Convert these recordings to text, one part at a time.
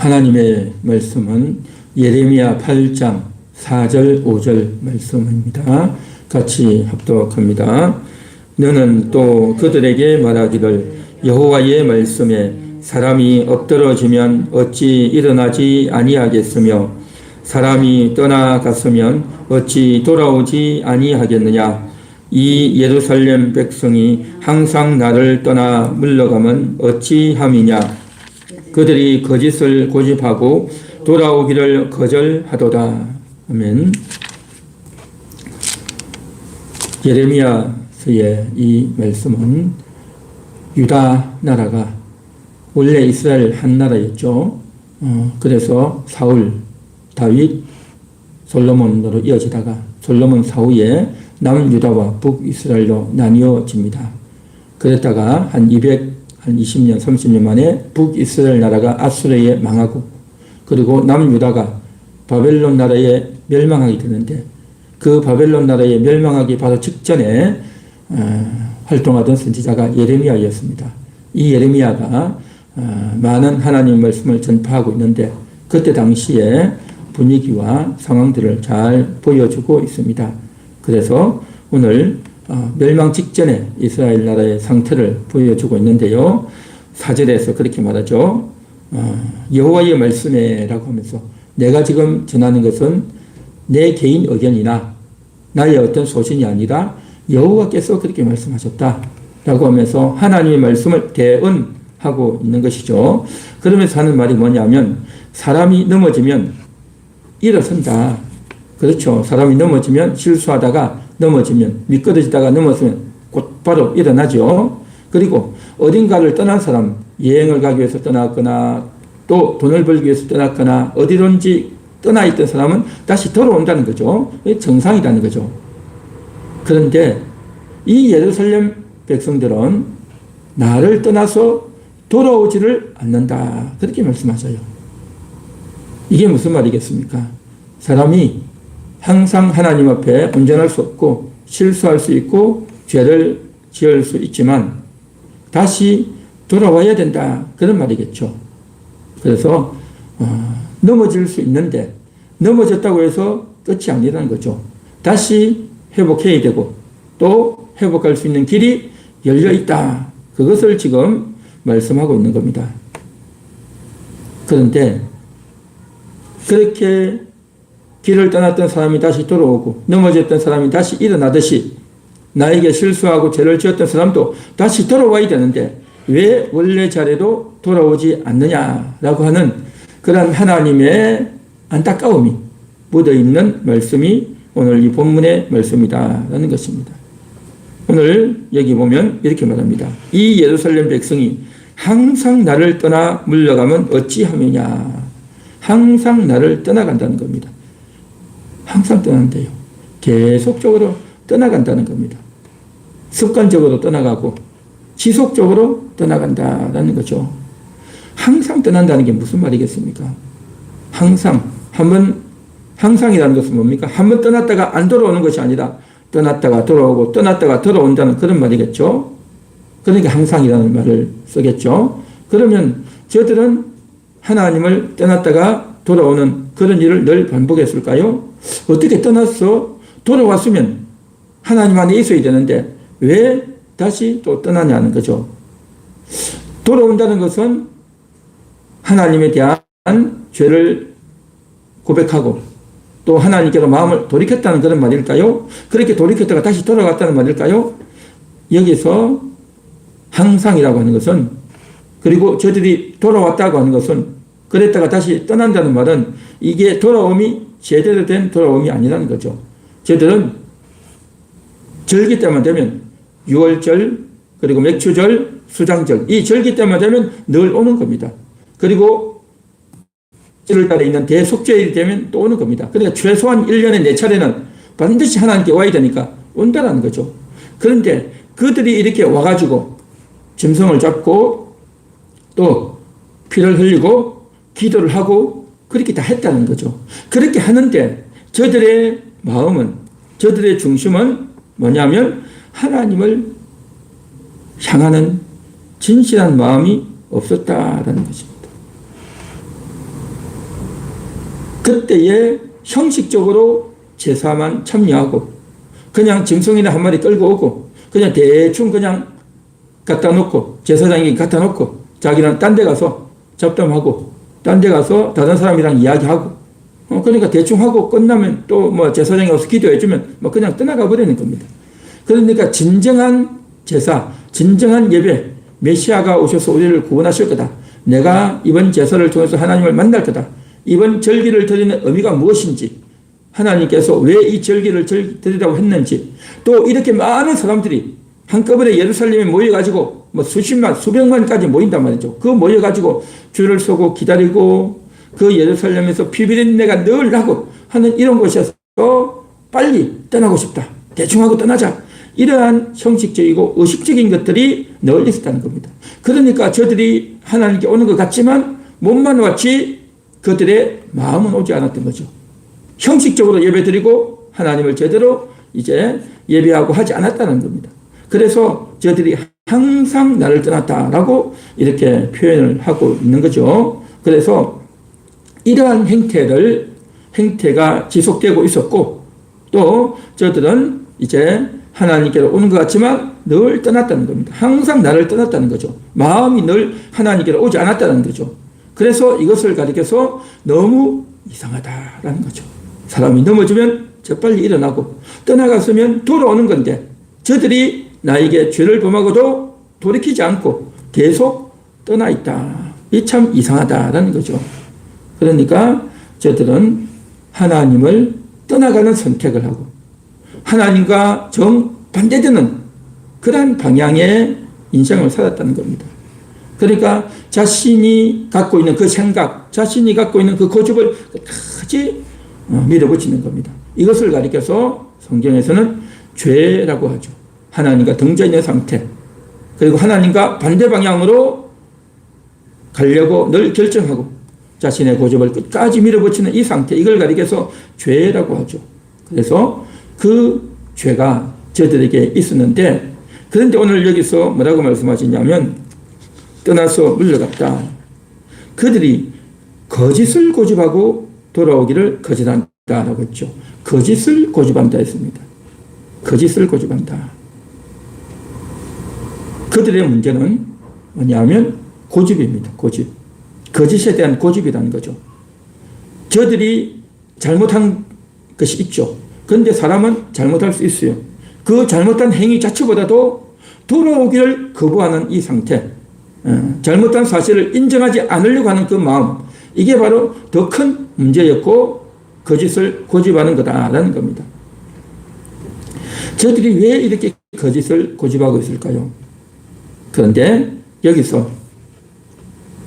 하나님의 말씀은 예레미야 8장 4절 5절 말씀입니다. 같이 합독합니다. 너는 또 그들에게 말하기를 여호와의 말씀에 사람이 엎드러지면 어찌 일어나지 아니하겠으며 사람이 떠나갔으면 어찌 돌아오지 아니하겠느냐. 이 예루살렘 백성이 항상 나를 떠나 물러가면 어찌함이냐. 그들이 거짓을 고집하고 돌아오기를 거절하도다. 아멘. 예레미야서의 이 말씀은 유다 나라가 원래 이스라엘 한 나라였죠. 그래서 사울, 다윗, 솔로몬으로 이어지다가 솔로몬 사후에 남유다와 북이스라엘로 나뉘어집니다. 그랬다가 한 20년, 30년 만에 북이스라엘 나라가 아수르에 망하고 그리고 남유다가 바벨론 나라에 멸망하게 되는데 그 바벨론 나라에 멸망하기 바로 직전에 활동하던 선지자가 예레미야였습니다. 이 예레미야가 많은 하나님의 말씀을 전파하고 있는데 그때 당시에 분위기와 상황들을 잘 보여주고 있습니다. 그래서 오늘 멸망 직전에 이스라엘 나라의 상태를 보여주고 있는데요. 4절에서 그렇게 말하죠. 여호와의 말씀에라고 하면서 내가 지금 전하는 것은 내 개인 의견이나 나의 어떤 소신이 아니라 여호와께서 그렇게 말씀하셨다라고 하면서 하나님의 말씀을 대언하고 있는 것이죠. 그러면서 하는 말이 뭐냐면 사람이 넘어지면 일어선다. 그렇죠. 사람이 넘어지면 실수하다가 넘어지면 미끄러지다가 넘어지면 곧바로 일어나죠. 그리고 어딘가를 떠난 사람, 여행을 가기 위해서 떠났거나 또 돈을 벌기 위해서 떠났거나 어디론지 떠나 있던 사람은 다시 돌아온다는 거죠. 정상이라는 거죠. 그런데 이 예루살렘 백성들은 나를 떠나서 돌아오지를 않는다. 그렇게 말씀하셔요. 이게 무슨 말이겠습니까? 사람이 항상 하나님 앞에 온전할 수 없고 실수할 수 있고 죄를 지을 수 있지만 다시 돌아와야 된다. 그런 말이겠죠. 그래서 넘어질 수 있는데 넘어졌다고 해서 끝이 아니라는 거죠. 다시 회복해야 되고 또 회복할 수 있는 길이 열려 있다. 그것을 지금 말씀하고 있는 겁니다. 그런데 그렇게 길을 떠났던 사람이 다시 돌아오고 넘어졌던 사람이 다시 일어나듯이 나에게 실수하고 죄를 지었던 사람도 다시 돌아와야 되는데 왜 원래 자리로 돌아오지 않느냐라고 하는 그런 하나님의 안타까움이 묻어있는 말씀이 오늘 이 본문의 말씀이다라는 것입니다. 오늘 여기 보면 이렇게 말합니다. 이 예루살렘 백성이 항상 나를 떠나 물러가면 어찌하느냐. 항상 나를 떠나간다는 겁니다. 항상 떠난대요. 계속적으로 떠나간다는 겁니다. 습관적으로 떠나가고 지속적으로 떠나간다라는 거죠. 항상 떠난다는 게 무슨 말이겠습니까? 항상이라는 것은 뭡니까? 한번 떠났다가 안 돌아오는 것이 아니라 떠났다가 돌아오고 떠났다가 돌아온다는 그런 말이겠죠. 그러니까 항상이라는 말을 쓰겠죠. 그러면 저들은 하나님을 떠났다가 돌아오는 그런 일을 늘 반복했을까요? 어떻게 떠났어? 돌아왔으면 하나님 안에 있어야 되는데 왜 다시 또 떠나냐는 거죠. 돌아온다는 것은 하나님에 대한 죄를 고백하고 또 하나님께로 마음을 돌이켰다는 그런 말일까요? 그렇게 돌이켰다가 다시 돌아갔다는 말일까요? 여기서 항상이라고 하는 것은 그리고 저들이 돌아왔다고 하는 것은 그랬다가 다시 떠난다는 말은 이게 돌아옴이 제대로 된 돌아옴이 아니라는 거죠. 저들은 절기 때만 되면 6월절 그리고 맥추절 수장절 이 절기 때만 되면 늘 오는 겁니다. 그리고 7월달에 있는 대속죄일이 되면 또 오는 겁니다. 그러니까 최소한 1년에 4차례는 반드시 하나님께 와야 되니까 온다는 거죠. 그런데 그들이 이렇게 와가지고 짐승을 잡고 또 피를 흘리고 기도를 하고 그렇게 다 했다는 거죠. 그렇게 하는데 저들의 마음은 저들의 중심은 뭐냐면 하나님을 향하는 진실한 마음이 없었다라는 것입니다. 그때에 형식적으로 제사만 참여하고 그냥 짐승이나 한 마리 끌고 오고 그냥 대충 그냥 갖다 놓고 제사장이 갖다 놓고 자기는 딴 데 가서 잡담하고 딴 데 가서 다른 사람이랑 이야기하고 그러니까 대충 하고 끝나면 또 뭐 제사장이 와서 기도해주면 뭐 그냥 떠나가 버리는 겁니다. 그러니까 진정한 제사, 진정한 예배, 메시아가 오셔서 우리를 구원하실 거다. 내가 이번 제사를 통해서 하나님을 만날 거다. 이번 절기를 드리는 의미가 무엇인지, 하나님께서 왜 이 절기를 드리라고 했는지, 또 이렇게 많은 사람들이 한꺼번에 예루살렘에 모여가지고 뭐 수십만, 수백만까지 모인단 말이죠. 그 모여가지고 줄을 서고 기다리고 그 예루살렘에서 피비린내가 늘 나고 하는 이런 곳에서 빨리 떠나고 싶다. 대충 하고 떠나자. 이러한 형식적이고 의식적인 것들이 늘 있었다는 겁니다. 그러니까 저들이 하나님께 오는 것 같지만 몸만 왔지 그들의 마음은 오지 않았던 거죠. 형식적으로 예배드리고 하나님을 제대로 이제 예배하고 하지 않았다는 겁니다. 그래서 저들이 항상 나를 떠났다라고 이렇게 표현을 하고 있는 거죠. 그래서 이러한 행태가 지속되고 있었고 또 저들은 이제 하나님께로 오는 것 같지만 늘 떠났다는 겁니다. 항상 나를 떠났다는 거죠. 마음이 늘 하나님께로 오지 않았다는 거죠. 그래서 이것을 가리켜서 너무 이상하다라는 거죠. 사람이 넘어지면 재빨리 일어나고 떠나갔으면 돌아오는 건데 저들이 나에게 죄를 범하고도 돌이키지 않고 계속 떠나 있다. 이 참 이상하다라는 거죠. 그러니까 저들은 하나님을 떠나가는 선택을 하고 하나님과 정반대되는 그런 방향의 인생을 살았다는 겁니다. 그러니까 자신이 갖고 있는 그 생각, 자신이 갖고 있는 그 고집을 끝까지 밀어붙이는 겁니다. 이것을 가리켜서 성경에서는 죄라고 하죠. 하나님과 등져 있는 상태, 그리고 하나님과 반대 방향으로 가려고 늘 결정하고 자신의 고집을 끝까지 밀어붙이는 이 상태, 이걸 가리켜서 죄라고 하죠. 그래서 그 죄가 저들에게 있었는데, 그런데 오늘 여기서 뭐라고 말씀하시냐면 떠나서 물러갔다. 그들이 거짓을 고집하고 돌아오기를 거절한다라고 했죠. 거짓을 고집한다 했습니다. 거짓을 고집한다. 그들의 문제는 뭐냐면 고집입니다. 고집. 거짓에 대한 고집이라는 거죠. 저들이 잘못한 것이 있죠. 그런데 사람은 잘못할 수 있어요. 그 잘못한 행위 자체보다도 돌아오기를 거부하는 이 상태, 잘못한 사실을 인정하지 않으려고 하는 그 마음, 이게 바로 더 큰 문제였고 거짓을 고집하는 거다라는 겁니다. 저들이 왜 이렇게 거짓을 고집하고 있을까요? 그런데 여기서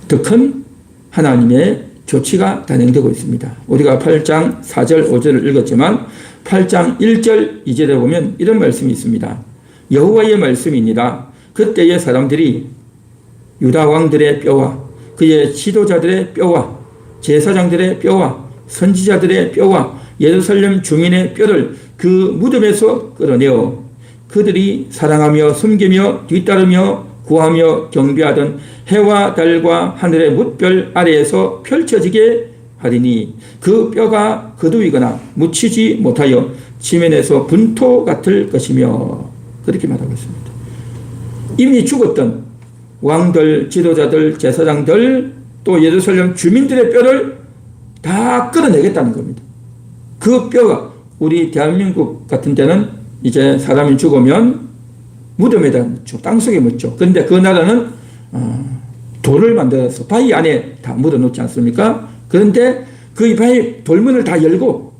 더 큰 하나님의 조치가 단행되고 있습니다. 우리가 8장 4절 5절을 읽었지만 8장 1절 2절에 보면 이런 말씀이 있습니다. 여호와의 말씀이니라. 그때의 사람들이 유다 왕들의 뼈와 그의 지도자들의 뼈와 제사장들의 뼈와 선지자들의 뼈와 예루살렘 주민의 뼈를 그 무덤에서 끌어내어 그들이 사랑하며 숨기며 뒤따르며 구하며 경배하던 해와 달과 하늘의 뭇별 아래에서 펼쳐지게 하리니 그 뼈가 거두이거나 묻히지 못하여 지면에서 분토 같을 것이며, 그렇게 말하고 있습니다. 이미 죽었던 왕들, 지도자들, 제사장들, 또 예루살렘 주민들의 뼈를 다 끌어내겠다는 겁니다. 그 뼈가 우리 대한민국 같은 데는 이제 사람이 죽으면 무덤에다 묻죠. 땅속에 묻죠. 그런데 그 나라는 돌을 만들어서 바위 안에 다 묻어놓지 않습니까? 그런데 그 바위 돌문을 다 열고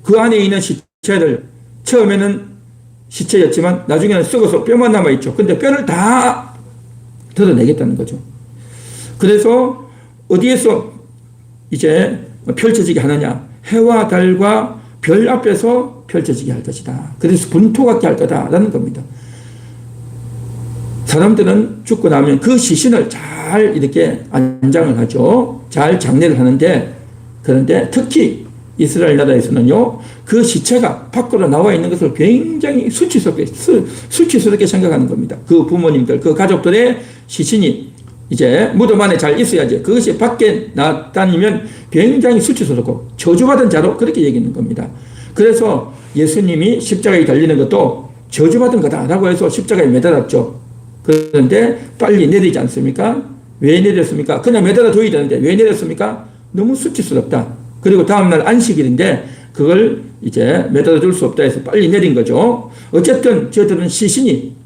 그 안에 있는 시체를, 처음에는 시체였지만 나중에는 썩어서 뼈만 남아있죠. 근데 뼈를 다 드러내겠다는 거죠. 그래서 어디에서 이제 펼쳐지게 하느냐? 해와 달과 별 앞에서 펼쳐지게 할 것이다. 그래서 분토 같게 할 거다라는 겁니다. 사람들은 죽고 나면 그 시신을 잘 이렇게 안장을 하죠. 잘 장례를 하는데, 그런데 특히 이스라엘 나라에서는요, 그 시체가 밖으로 나와 있는 것을 굉장히 수치스럽게 생각하는 겁니다. 그 부모님들, 그 가족들의 시신이 이제 무덤 안에 잘 있어야지. 그것이 밖에 나다니면 굉장히 수치스럽고 저주받은 자로 그렇게 얘기하는 겁니다. 그래서 예수님이 십자가에 달리는 것도 저주받은 거다라고 해서 십자가에 매달았죠. 그런데 빨리 내리지 않습니까? 왜 내렸습니까? 그냥 매달아 둬야 되는데 왜 내렸습니까? 너무 수치스럽다. 그리고 다음날 안식일인데 그걸 이제 매달아 둘 수 없다 해서 빨리 내린 거죠. 어쨌든 저들은 시신이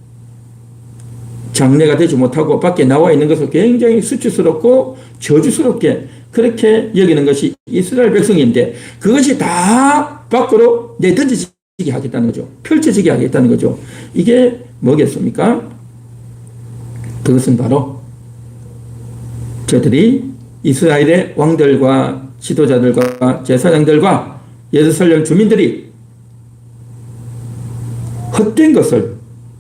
장례가 되지 못하고 밖에 나와 있는 것을 굉장히 수치스럽고 저주스럽게 그렇게 여기는 것이 이스라엘 백성인데 그것이 다 밖으로 내던지게 하겠다는 거죠. 펼쳐지게 하겠다는 거죠. 이게 뭐겠습니까? 그것은 바로 저들이 이스라엘의 왕들과 지도자들과 제사장들과 예루살렘 주민들이 헛된 것을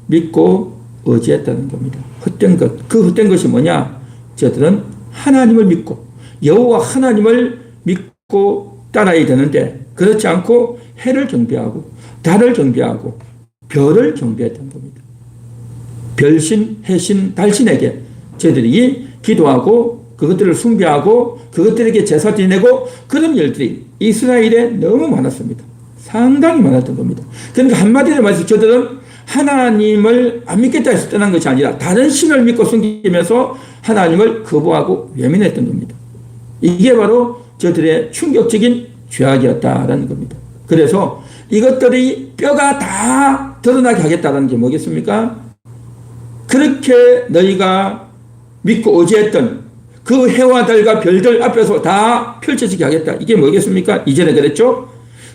믿고 의지했다는 겁니다. 헛된 것. 그 헛된 것이 뭐냐? 저들은 하나님을 믿고 여호와 하나님을 믿고 따라야 되는데 그렇지 않고 해를 경배하고 달을 경배하고 별을 경배했던 겁니다. 별신, 해신, 달신에게 저들이 기도하고 그것들을 숭배하고 그것들에게 제사 지내고 그런 일들이 이스라엘에 너무 많았습니다. 상당히 많았던 겁니다. 그러니까 한마디로 말해서 저들은 하나님을 안 믿겠다 해서 떠난 것이 아니라 다른 신을 믿고 숨기면서 하나님을 거부하고 외면했던 겁니다. 이게 바로 저들의 충격적인 죄악이었다라는 겁니다. 그래서 이것들이 뼈가 다 드러나게 하겠다는 게 뭐겠습니까? 그렇게 너희가 믿고 의지했던 그 해와 달과 별들 앞에서 다 펼쳐지게 하겠다. 이게 뭐겠습니까? 이전에 그랬죠?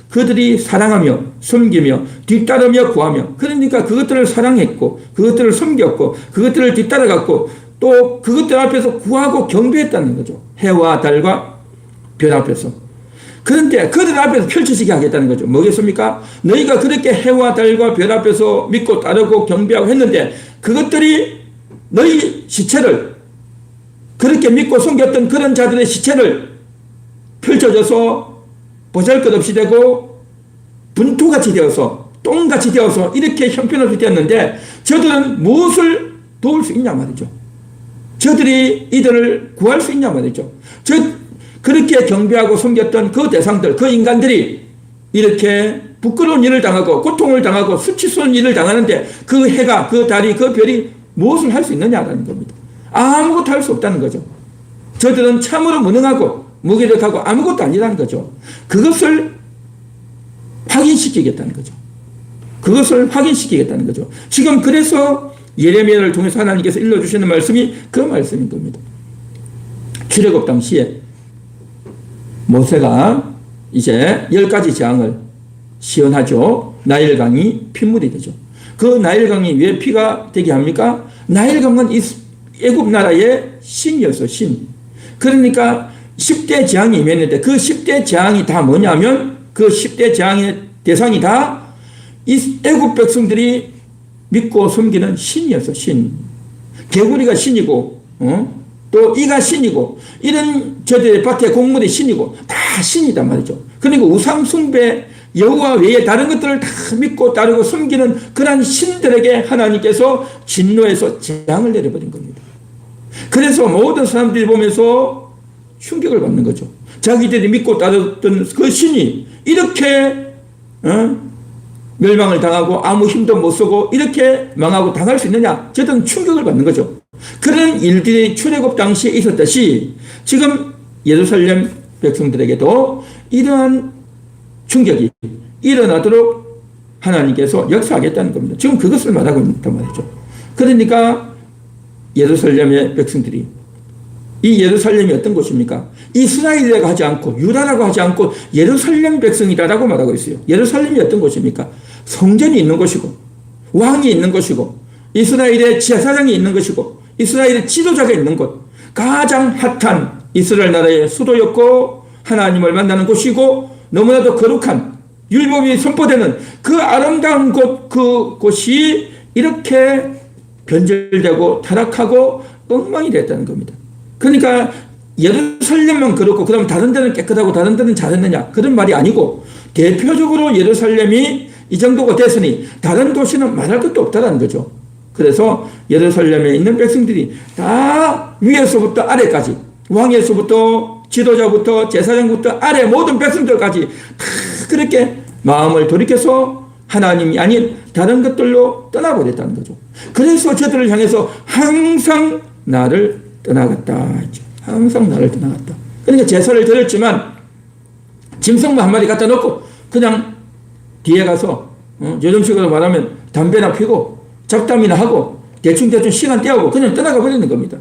그들이 사랑하며 섬기며 뒤따르며 구하며 그러니까 그것들을 사랑했고 그것들을 섬겼고 그것들을 뒤따라갔고 또 그것들 앞에서 구하고 경배했다는 거죠. 해와 달과 별 앞에서. 그런데 그들 앞에서 펼쳐지게 하겠다는 거죠. 뭐겠습니까? 너희가 그렇게 해와 달과 별 앞에서 믿고 따르고 경배하고 했는데 그것들이 너희 시체를 그렇게 믿고 섬겼던 그런 자들의 시체를 펼쳐져서 보잘것없이 되고 분투같이 되어서 똥같이 되어서 이렇게 형편없이 되었는데 저들은 무엇을 도울 수 있냐 말이죠. 저들이 이들을 구할 수 있냐 말이죠. 그렇게 경배하고 섬겼던 그 대상들, 그 인간들이 이렇게 부끄러운 일을 당하고 고통을 당하고 수치스러운 일을 당하는데 그 해가, 그 달이, 그 별이 무엇을 할 수 있느냐라는 겁니다. 아무것도 할 수 없다는 거죠. 저들은 참으로 무능하고 무기력하고 아무것도 아니라는 거죠. 그것을 확인시키겠다는 거죠. 그것을 확인시키겠다는 거죠. 지금 그래서 예레미야를 통해서 하나님께서 일러주시는 말씀이 그 말씀인 겁니다. 출애굽 당시에 모세가 이제 10가지 재앙을 시연하죠. 나일강이 핏물이 되죠. 그 나일강이 왜 피가 되게 합니까? 나일강은 애굽 나라의 신이었어, 신. 그러니까 10대 재앙이 임했는데 그 10대 재앙이 다 뭐냐면 그 10대 재앙의 대상이 다 이 애굽 백성들이 믿고 섬기는 신이었어, 신. 개구리가 신이고, 또 이가 신이고, 이런 저들의 밭의 곡물이 신이고, 다 신이단 말이죠. 그러니까 우상숭배, 여호와 외에 다른 것들을 다 믿고 따르고 섬기는 그런 신들에게 하나님께서 진노해서 재앙을 내려버린 겁니다. 그래서 모든 사람들이 보면서 충격을 받는 거죠. 자기들이 믿고 따르던 그 신이 이렇게 멸망을 당하고 아무 힘도 못 쓰고 이렇게 망하고 당할 수 있느냐? 저들은 충격을 받는 거죠. 그런 일들이 출애굽 당시에 있었듯이 지금 예루살렘 백성들에게도 이러한 충격이 일어나도록 하나님께서 역사하겠다는 겁니다. 지금 그것을 말하고 있단 말이죠. 그러니까 예루살렘의 백성들이 이 예루살렘이 어떤 곳입니까? 이스라엘이라고 하지 않고 유다라고 하지 않고 예루살렘 백성이다라고 말하고 있어요. 예루살렘이 어떤 곳입니까? 성전이 있는 곳이고 왕이 있는 곳이고 이스라엘의 제사장이 있는 것이고 이스라엘의 지도자가 있는 곳, 가장 핫한 이스라엘 나라의 수도였고 하나님을 만나는 곳이고 너무나도 거룩한 율법이 선포되는 그 아름다운 그곳이 이렇게 변절되고 타락하고 엉망이 됐다는 겁니다. 그러니까 예루살렘만 그렇고 그럼 다른 데는 깨끗하고 다른 데는 잘했느냐 그런 말이 아니고 대표적으로 예루살렘이 이 정도가 됐으니 다른 도시는 말할 것도 없다는 거죠. 그래서 예루살렘에 있는 백성들이 다 위에서부터 아래까지, 왕에서부터 지도자부터 제사장부터 아래 모든 백성들까지 다 그렇게 마음을 돌이켜서 하나님이 아닌 다른 것들로 떠나버렸다는 거죠. 그래서 저들을 향해서 항상 나를 떠나갔다 했죠. 항상 나를 떠나갔다. 그러니까 제사를 드렸지만 짐승만 한 마리 갖다 놓고 그냥 뒤에 가서 요즘식으로 말하면 담배나 피고 잡담이나 하고 대충 시간 때우고 그냥 떠나가 버리는 겁니다.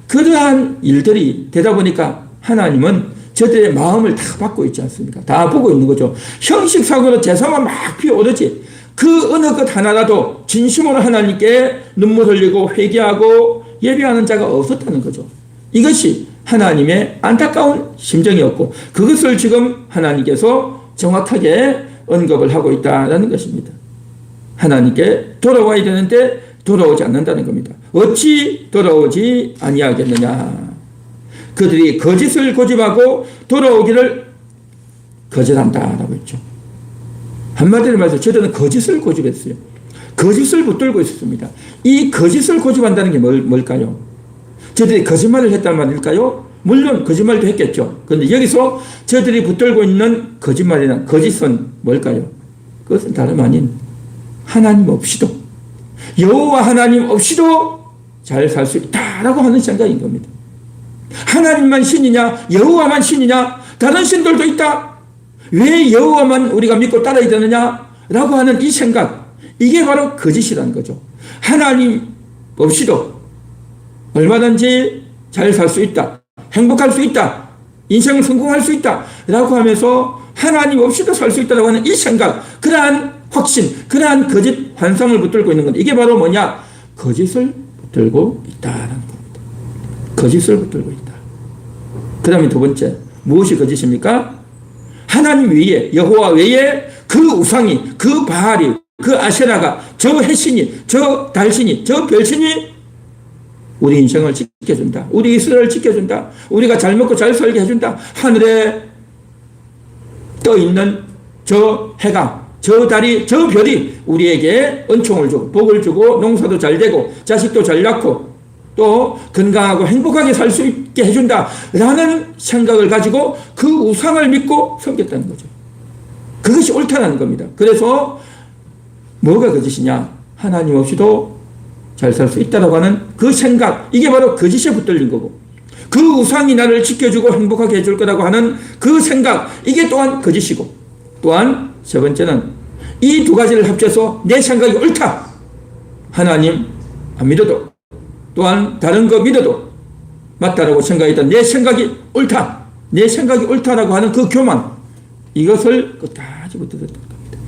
그러한 일들이 되다 보니까 하나님은 저들의 마음을 다 받고 있지 않습니까? 다 보고 있는 거죠. 형식상으로 제사만 막 피어오르지 그 어느 것 하나라도 진심으로 하나님께 눈물 흘리고 회개하고 예배하는 자가 없었다는 거죠. 이것이 하나님의 안타까운 심정이었고 그것을 지금 하나님께서 정확하게 언급을 하고 있다는 것입니다. 하나님께 돌아와야 되는데 돌아오지 않는다는 겁니다. 어찌 돌아오지 아니하겠느냐. 그들이 거짓을 고집하고 돌아오기를 거절한다라고 했죠. 한마디로 말해서 저들은 거짓을 고집했어요. 거짓을 붙들고 있었습니다. 이 거짓을 고집한다는 게 뭘까요? 저들이 거짓말을 했단 말일까요? 물론 거짓말도 했겠죠. 그런데 여기서 저들이 붙들고 있는 거짓말이나 거짓은 뭘까요? 그것은 다름 아닌 하나님 없이도 여호와 하나님 없이도 잘 살 수 있다라고 하는 생각인 겁니다. 하나님만 신이냐 여호와만 신이냐 다른 신들도 있다. 왜 여호와만 우리가 믿고 따라야 되느냐라고 하는 이 생각 이게 바로 거짓이라는 거죠. 하나님 없이도 얼마든지 잘 살 수 있다. 행복할 수 있다. 인생을 성공할 수 있다. 라고 하면서 하나님 없이도 살 수 있다고 하는 이 생각 그러한 확신 그러한 거짓 환상을 붙들고 있는 건데 이게 바로 뭐냐? 거짓을 붙들고 있다라는 겁니다. 거짓을 붙들고 있다. 그 다음에 두 번째 무엇이 거짓입니까? 하나님 외에 여호와 외에 그 우상이 그 바알이 그 아세라가 저 해신이 저 달신이 저 별신이 우리 인생을 지켜준다. 우리 이스라엘을 지켜준다. 우리가 잘 먹고 잘 살게 해준다. 하늘에 떠 있는 저 해가 저 달이 저 별이 우리에게 은총을 주고 복을 주고 농사도 잘 되고 자식도 잘 낳고 또 건강하고 행복하게 살 수 있게 해준다 라는 생각을 가지고 그 우상을 믿고 섬겼다는 거죠. 그것이 옳다는 겁니다. 그래서 뭐가 거짓이냐? 하나님 없이도 잘 살 수 있다라고 하는 그 생각 이게 바로 거짓에 붙들린 거고 그 우상이 나를 지켜주고 행복하게 해줄 거라고 하는 그 생각 이게 또한 거짓이고 또한 세 번째는 이 두 가지를 합쳐서 내 생각이 옳다. 하나님 안 믿어도 또한 다른 거 믿어도 맞다라고 생각했던 내 생각이 옳다. 내 생각이 옳다라고 하는 그 교만 이것을 끝까지 붙들었던 겁니다.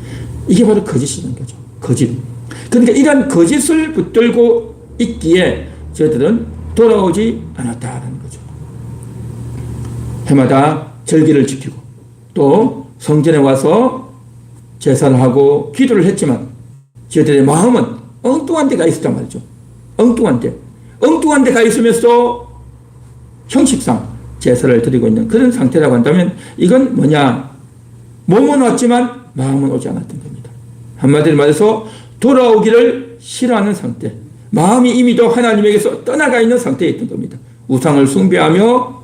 이게 바로 거짓이라는 거죠. 거짓. 그러니까 이런 거짓을 붙들고 있기에 저들은 돌아오지 않았다라는 거죠. 해마다 절기를 지키고 또 성전에 와서 제사를 하고 기도를 했지만 저들의 마음은 엉뚱한 데가 있었단 말이죠. 엉뚱한 데 가 있으면서 형식상 제사를 드리고 있는 그런 상태라고 한다면 이건 뭐냐? 몸은 왔지만 마음은 오지 않았던 겁니다. 한마디로 말해서 돌아오기를 싫어하는 상태, 마음이 이미도 하나님에게서 떠나가 있는 상태에 있던 겁니다. 우상을 숭배하며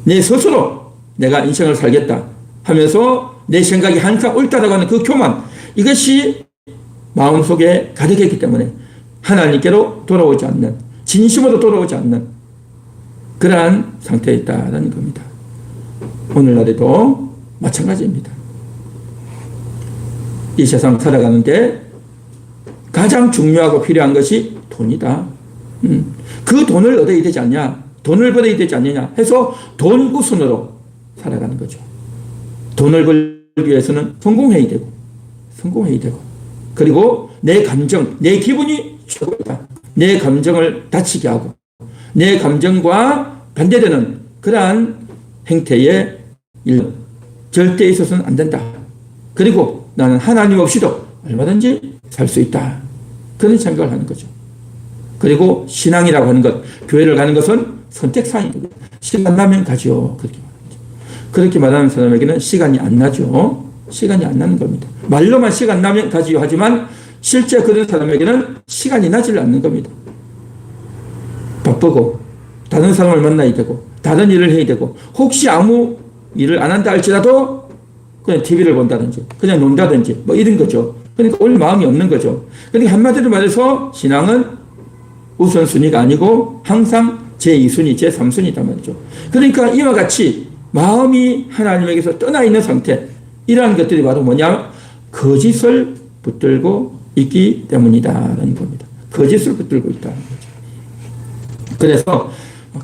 내 스스로 내가 인생을 살겠다 하면서 내 생각이 항상 옳다라고 하는 그 교만 이것이 마음속에 가득했기 때문에 하나님께로 돌아오지 않는 진심으로 돌아오지 않는 그러한 상태에 있다는 겁니다. 오늘날에도 마찬가지입니다. 이 세상 살아가는데 가장 중요하고 필요한 것이 돈이다. 그 돈을 얻어야 되지 않냐? 돈을 벌어야 되지 않느냐? 해서 돈 우선으로 살아가는 거죠. 돈을 벌기 위해서는 성공해야 되고 그리고 내 감정, 내 기분이 최고다. 내 감정을 다치게 하고 내 감정과 반대되는 그러한 행태의 일 절대 있어서는 안 된다. 그리고 나는 하나님 없이도 얼마든지 살 수 있다. 그런 생각을 하는 거죠. 그리고 신앙이라고 하는 것, 교회를 가는 것은 선택사항입니다. 시간 나면 가죠. 그렇게 말하는 사람에게는 시간이 안 나죠. 시간이 안 나는 겁니다. 말로만 시간 나면 가지요 하지만 실제 그런 사람에게는 시간이 나질 않는 겁니다. 바쁘고 다른 사람을 만나야 되고 다른 일을 해야 되고 혹시 아무 일을 안 한다 할지라도 그냥 TV를 본다든지 그냥 논다든지 뭐 이런 거죠. 그러니까 올 마음이 없는 거죠. 그러니까 한마디로 말해서 신앙은 우선순위가 아니고 항상 제2순위, 제3순위단 말이죠. 그러니까 이와 같이 마음이 하나님에게서 떠나 있는 상태, 이러한 것들이 바로 뭐냐? 거짓을 붙들고 있기 때문이다라는 겁니다. 거짓을 붙들고 있다는 거죠. 그래서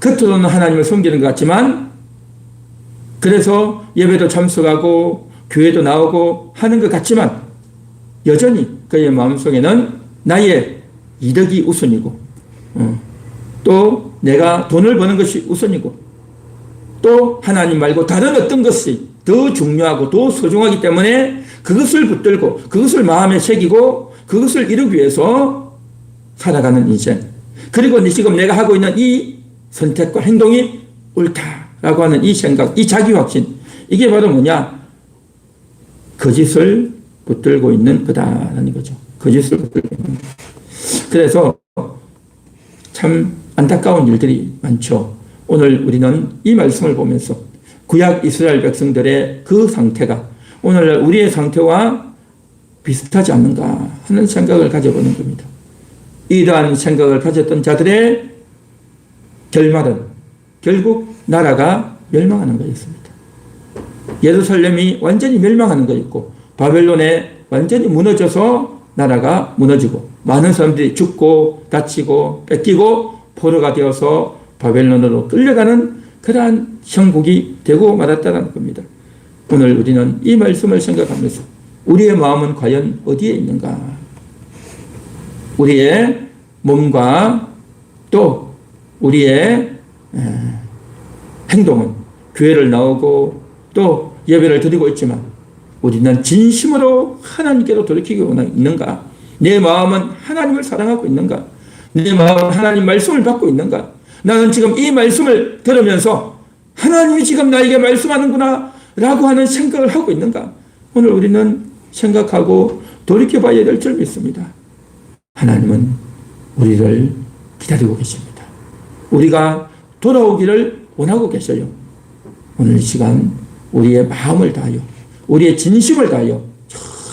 겉으로는 하나님을 섬기는 것 같지만, 그래서 예배도 참석하고 교회도 나오고 하는 것 같지만 여전히 그의 마음속에는 나의 이득이 우선이고, 또 내가 돈을 버는 것이 우선이고, 또 하나님 말고 다른 어떤 것이 더 중요하고 더 소중하기 때문에 그것을 붙들고 그것을 마음에 새기고 그것을 이루기 위해서 살아가는 인생. 그리고 지금 내가 하고 있는 이 선택과 행동이 옳다라고 하는 이 생각, 이 자기 확신, 이게 바로 뭐냐? 거짓을 붙들고 있는 거다라는 거죠. 거짓을 붙들고 있는 거. 그래서 참 안타까운 일들이 많죠. 오늘 우리는 이 말씀을 보면서 구약 이스라엘 백성들의 그 상태가 오늘날 우리의 상태와 비슷하지 않는가 하는 생각을 가져보는 겁니다. 이러한 생각을 가졌던 자들의 결말은 결국 나라가 멸망하는 거였습니다. 예루살렘이 완전히 멸망하는 거였고 바벨론에 완전히 무너져서 나라가 무너지고 많은 사람들이 죽고 다치고 뺏기고 포로가 되어서 바벨론으로 끌려가는 그러한 형국이 되고 말았다는 겁니다. 오늘 우리는 이 말씀을 생각하면서 우리의 마음은 과연 어디에 있는가? 우리의 몸과 또 우리의 행동은 교회를 나오고 또 예배를 드리고 있지만 우리는 진심으로 하나님께로 돌이키고 있는가? 내 마음은 하나님을 사랑하고 있는가? 내 마음은 하나님 말씀을 받고 있는가? 나는 지금 이 말씀을 들으면서 하나님이 지금 나에게 말씀하는구나 라고 하는 생각을 하고 있는가? 오늘 우리는 생각하고 돌이켜봐야 될 줄 믿습니다. 하나님은 우리를 기다리고 계십니다. 우리가 돌아오기를 원하고 계셔요. 오늘 이 시간 우리의 마음을 다하여 우리의 진심을 다하여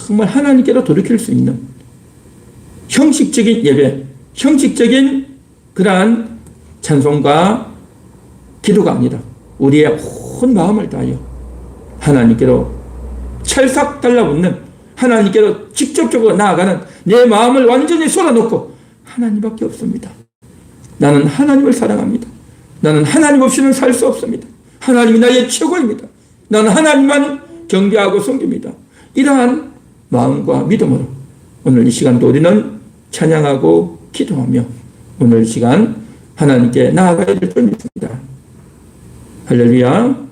정말 하나님께로 돌이킬 수 있는 형식적인 예배, 형식적인 그러한 찬송과 기도가 아니라 우리의 온 마음을 다하여 하나님께로 찰싹 달라붙는 하나님께로 직접적으로 나아가는 내 마음을 완전히 쏟아놓고 하나님밖에 없습니다. 나는 하나님을 사랑합니다. 나는 하나님 없이는 살 수 없습니다. 하나님이 나의 최고입니다. 나는 하나님만 경배하고 섬깁니다. 이러한 마음과 믿음으로 오늘 이 시간도 우리는 찬양하고 기도하며 오늘 이 시간 하나님께 나아가야 될 줄 믿습니다. 할렐루야.